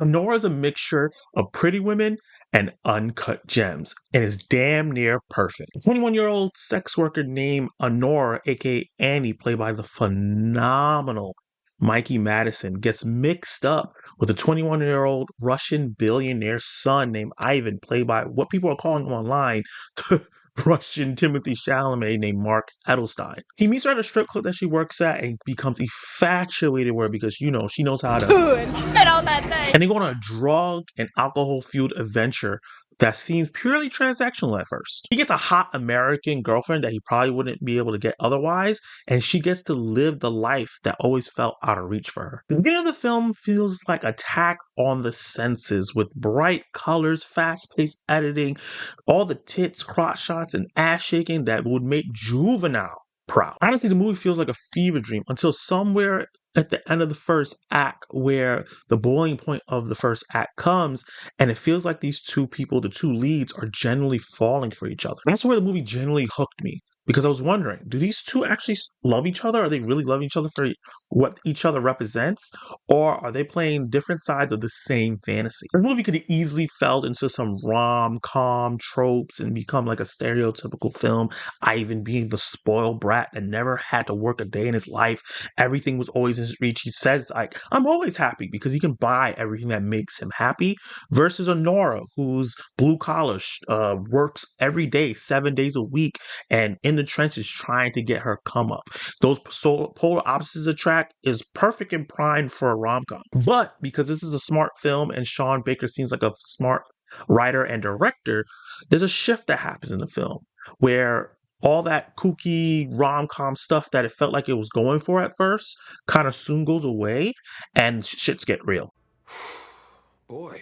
Anora's a mixture of Pretty Women and Uncut Gems, and is damn near perfect. A 21-year-old sex worker named Anora, aka Annie, played by the phenomenal Mikey Madison, gets mixed up with a 21-year-old Russian billionaire son named Ivan, played by what people are calling him online the Russian Timothy Chalamet named Mark Edelstein. He meets her at a strip club that she works at and becomes infatuated with her because, she knows how to and spit on that thing. and they go on a drug and alcohol fueled adventure that seems purely transactional at first. He gets a hot American girlfriend that he probably wouldn't be able to get otherwise, and she gets to live the life that always felt out of reach for her. The beginning of the film feels like attack on the senses with bright colors, fast paced editing, all the tits, crotch shots, and ass shaking that would make Juvenile proud. Honestly, the movie feels like a fever dream until somewhere at the end of the first act where the boiling point of the first act comes and it feels like these two people, the two leads, are genuinely falling for each other. That's where the movie genuinely hooked me because I was wondering, do these two actually love each other? Are they really loving each other for what each other represents? Or are they playing different sides of the same fantasy? The movie could have easily fell into some rom-com tropes and become like a stereotypical film. Ivan being the spoiled brat that never had to work a day in his life. Everything was always in his reach. He says, like, I'm always happy because he can buy everything that makes him happy, versus Honora, who's blue collar, works every day, 7 days a week, and in the trenches trying to get her come up. Those polar opposites attract is perfect and primed for a rom-com. But because this is a smart film and Sean Baker seems like a smart writer and director, there's a shift that happens in the film where all that kooky rom-com stuff that it felt like it was going for at first kind of soon goes away and shits get real. Boy,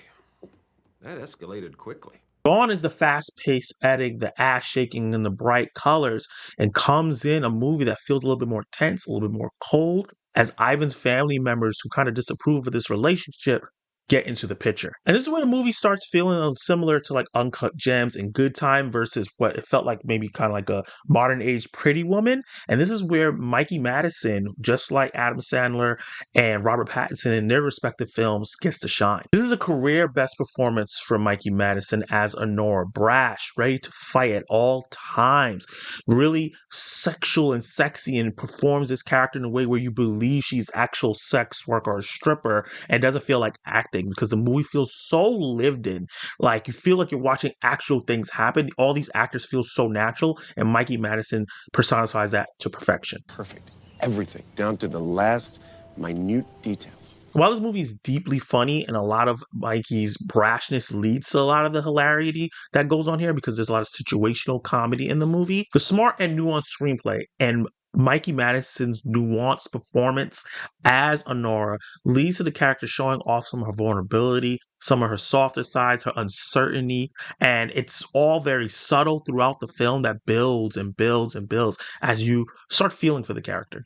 that escalated quickly. Gone is the fast-paced editing, the ass-shaking, and the bright colors, and comes in a movie that feels a little bit more tense, a little bit more cold, as Ivan's family members who kind of disapprove of this relationship get into the picture. And this is where the movie starts feeling similar to like Uncut Gems and Good Time versus what it felt like maybe kind of like a modern age Pretty Woman. And this is where Mikey Madison, just like Adam Sandler and Robert Pattinson in their respective films, gets to shine. This is a career best performance for Mikey Madison as Anora, brash, ready to fight at all times, really sexual and sexy, and performs this character in a way where you believe she's actual sex worker or stripper and doesn't feel like acting because the movie feels so lived in. Like you feel like you're watching actual things happen. All these actors feel so natural, and Mikey Madison personifies that to perfection. Perfect. Everything, down to the last minute details. While this movie is deeply funny and a lot of Mikey's brashness leads to a lot of the hilarity that goes on here because there's a lot of situational comedy in the movie, the smart and nuanced screenplay and Mikey Madison's nuanced performance as Anora leads to the character showing off some of her vulnerability, some of her softer sides, her uncertainty, and it's all very subtle throughout the film that builds and builds and builds as you start feeling for the character.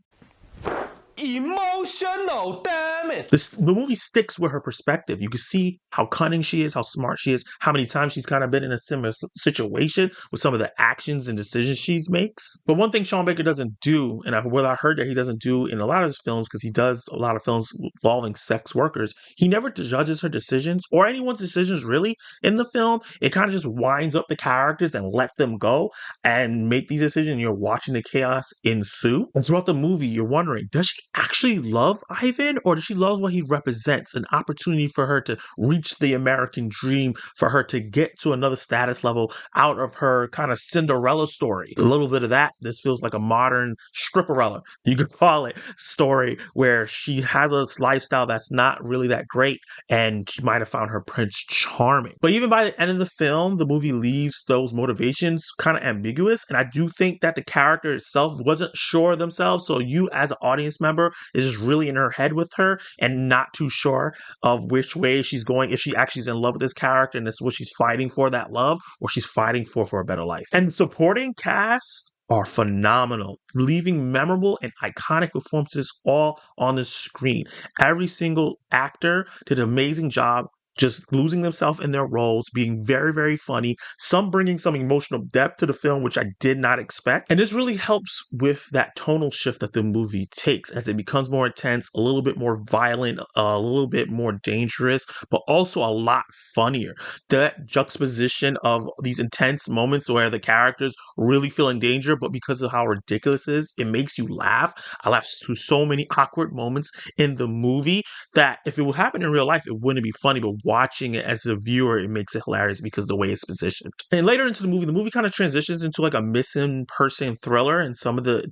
Emotional, damn it. The movie sticks with her perspective. You can see how cunning she is, how smart she is, how many times she's kind of been in a similar situation with some of the actions and decisions she makes. But one thing Sean Baker doesn't do, and I heard that he doesn't do in a lot of his films, because he does a lot of films involving sex workers, he never judges her decisions or anyone's decisions really in the film. It kind of just winds up the characters and let them go and make these decisions. And you're watching the chaos ensue. And throughout the movie, you're wondering, does she actually love Ivan, or does she love what he represents? An opportunity for her to reach the American dream, for her to get to another status level out of her kind of Cinderella story. A little bit of that. This feels like a modern stripperella, you could call it, story where she has a lifestyle that's not really that great and she might have found her prince charming. But even by the end of the film, the movie leaves those motivations kind of ambiguous, and I do think that the character itself wasn't sure of themselves, so you as an audience member is just really in her head with her and not too sure of which way she's going, if she actually is in love with this character and this is what she's fighting for, that love, or she's fighting for a better life. And the supporting cast are phenomenal, leaving memorable and iconic performances all on the screen. Every single actor did an amazing job just losing themselves in their roles, being very, very funny, some bringing some emotional depth to the film, which I did not expect. And this really helps with that tonal shift that the movie takes as it becomes more intense, a little bit more violent, a little bit more dangerous, but also a lot funnier. That juxtaposition of these intense moments where the characters really feel in danger, but because of how ridiculous it is, it makes you laugh. I laughed through so many awkward moments in the movie that if it would happen in real life, it wouldn't be funny, but watching it as a viewer, it makes it hilarious because of the way it's positioned. And later into the movie kind of transitions into like a missing person thriller, and some of the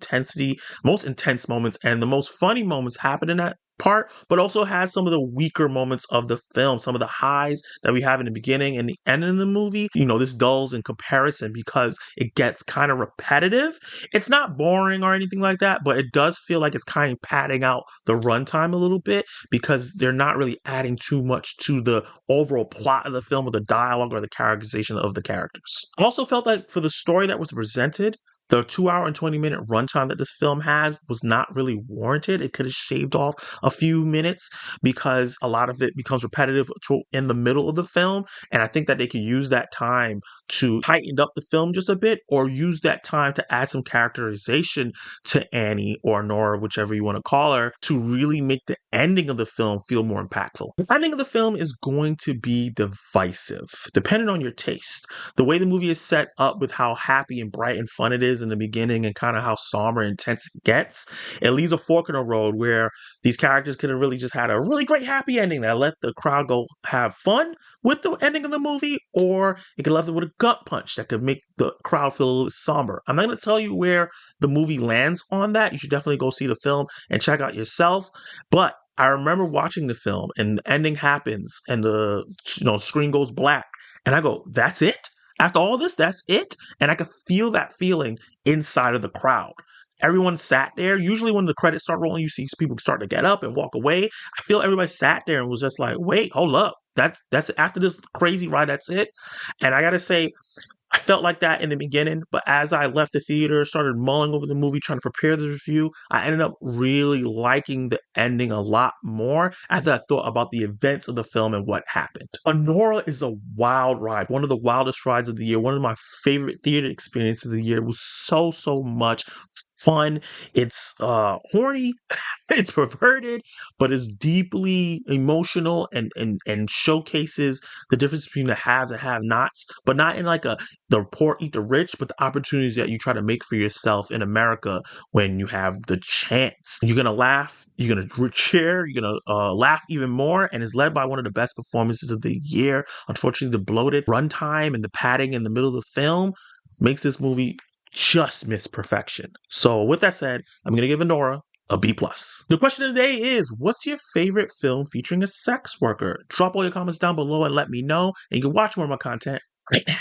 most intense moments and the most funny moments happen in that part, but also has some of the weaker moments of the film. Some of the highs that we have in the beginning and the end of the movie, this dulls in comparison because it gets kind of repetitive. It's not boring or anything like that, but it does feel like it's kind of padding out the runtime a little bit because they're not really adding too much to the overall plot of the film or the dialogue or the characterization of the characters. I also felt like for the story that was presented, the 2 hour and 20-minute runtime that this film has was not really warranted. It could have shaved off a few minutes because a lot of it becomes repetitive in the middle of the film. And I think that they could use that time to tighten up the film just a bit, or use that time to add some characterization to Annie or Nora, whichever you want to call her, to really make the ending of the film feel more impactful. The ending of the film is going to be divisive, depending on your taste. The way the movie is set up with how happy and bright and fun it is in the beginning and kind of how somber and intense it gets, it leaves a fork in the road where these characters could have really just had a really great happy ending that let the crowd go have fun with the ending of the movie, or it could left it with a gut punch that could make the crowd feel a little bit somber. I'm not going to tell you where the movie lands on that. You should definitely go see the film and check out yourself. But I remember watching the film and the ending happens and the screen goes black and I go, that's it? After all this, that's it? And I could feel that feeling inside of the crowd. Everyone sat there. Usually when the credits start rolling, you see people start to get up and walk away. I feel everybody sat there and was just like, wait, hold up. That's after this crazy ride, that's it. And I gotta say, I felt like that in the beginning, but as I left the theater, started mulling over the movie, trying to prepare the review, I ended up really liking the ending a lot more as I thought about the events of the film and what happened. Anora is a wild ride, one of the wildest rides of the year, one of my favorite theater experiences of the year. It was so much fun. It's horny, it's perverted, but it's deeply emotional and showcases the difference between the haves and have-nots, but not in like the poor eat the rich, but the opportunities that you try to make for yourself in America when you have the chance. You're gonna laugh, you're gonna cheer, you're gonna laugh even more, and is led by one of the best performances of the year. Unfortunately, the bloated runtime and the padding in the middle of the film makes this movie just miss perfection. So with that said, I'm gonna give Anora a B+. The question of the day is, what's your favorite film featuring a sex worker? Drop all your comments down below and let me know, and you can watch more of my content right now.